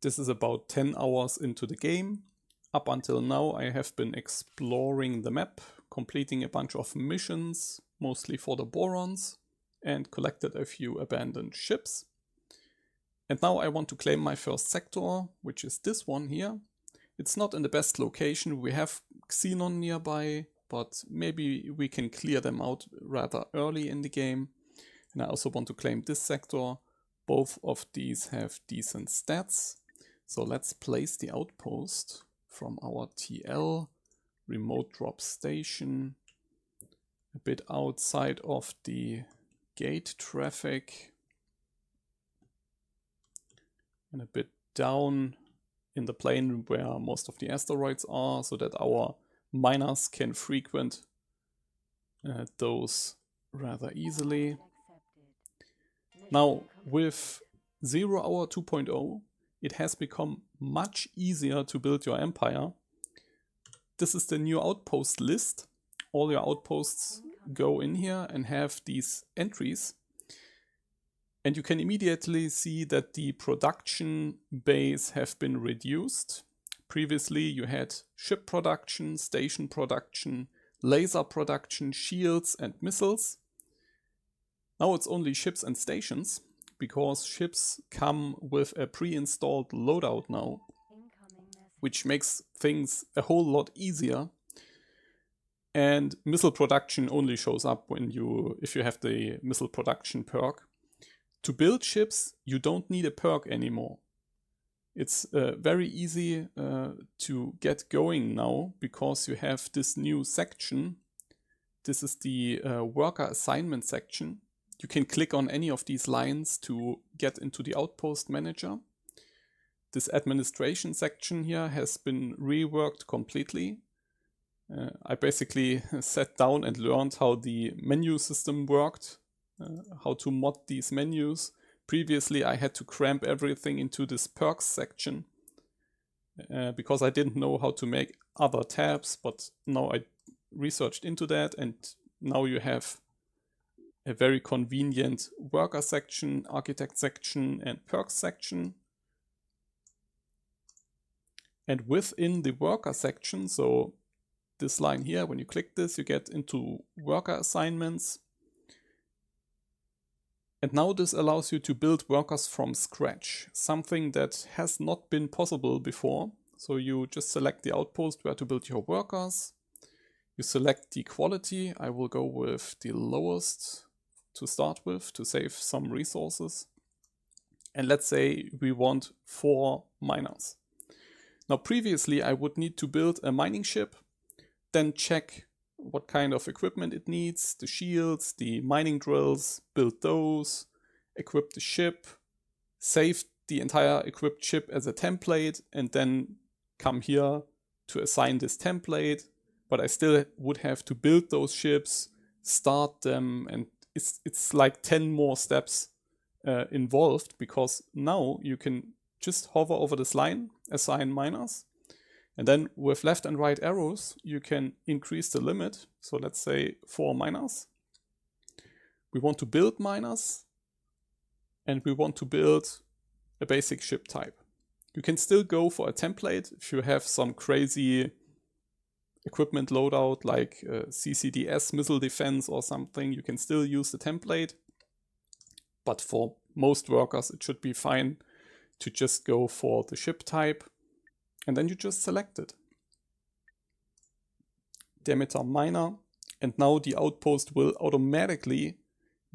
This is about 10 hours into the game. Up until now I have been exploring the map, completing a bunch of missions, mostly for the Borons, and collected a few abandoned ships. And now I want to claim my first sector, which is this one here. It's not in the best location, we have Xenon nearby, but maybe we can clear them out rather early in the game. And I also want to claim this sector. Both of these have decent stats. So let's place the outpost from our TL, remote drop station, a bit outside of the gate traffic, and a bit down in the plane where most of the asteroids are, so that our miners can frequent those rather easily. Now with 0 Hour 2.0 it has become much easier to build your empire. This is the new outpost list. All your outposts go in here and have these entries. And you can immediately see that the production base have been reduced. Previously you had ship production, station production, laser production, shields and missiles. Now it's only ships and stations, because ships come with a pre-installed loadout now, which makes things a whole lot easier. And missile production only shows up when if you have the missile production perk. To build ships, you don't need a perk anymore. It's very easy to get going now, because you have this new section. This is the worker assignment section. You can click on any of these lines to get into the Outpost Manager. This administration section here has been reworked completely. I basically sat down and learned how the menu system worked, how to mod these menus. Previously I had to cramp everything into this perks section because I didn't know how to make other tabs, but now I researched into that, and now you have a very convenient worker section, architect section and perks section. And within the worker section, so this line here, when you click this, you get into worker assignments. And now this allows you to build workers from scratch, something that has not been possible before. So you just select the outpost where to build your workers. You select the quality. I will go with the lowest to start with to save some resources. And let's say we want 4 miners. Now previously I would need to build a mining ship, then check what kind of equipment it needs, the shields, the mining drills, build those, equip the ship, save the entire equipped ship as a template, and then come here to assign this template. But I still would have to build those ships, start them, and it's like 10 more steps involved, because now you can just hover over this line, assign miners, and then with left and right arrows you can increase the limit. So let's say 4 miners. We want to build miners, and we want to build a basic ship type. You can still go for a template if you have some crazy equipment loadout like CCDS missile defense or something. You can still use the template, but for most workers it should be fine to just go for the ship type, and then you just select it. Demeter miner, and now the outpost will automatically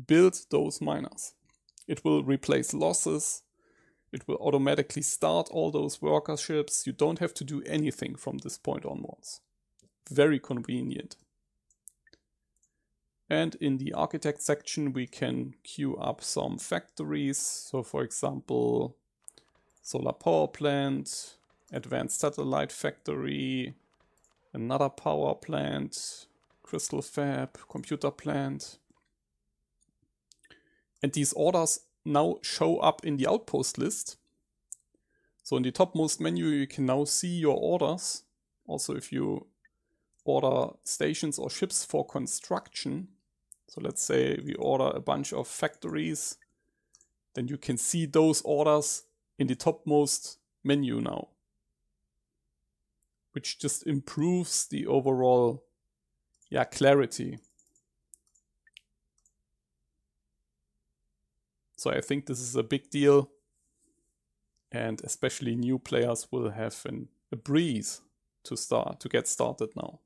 build those miners. It will replace losses. It will automatically start all those worker ships. You don't have to do anything from this point onwards. Very convenient. And in the architect section we can queue up some factories. So for example, solar power plant, advanced satellite factory, another power plant, crystal fab, computer plant. And these orders now show up in the outpost list. So in the topmost menu you can now see your orders. Also if you order stations or ships for construction. So let's say we order a bunch of factories, then you can see those orders in the topmost menu now, which just improves the overall clarity. So I think this is a big deal, and especially new players will have a breeze to get started now.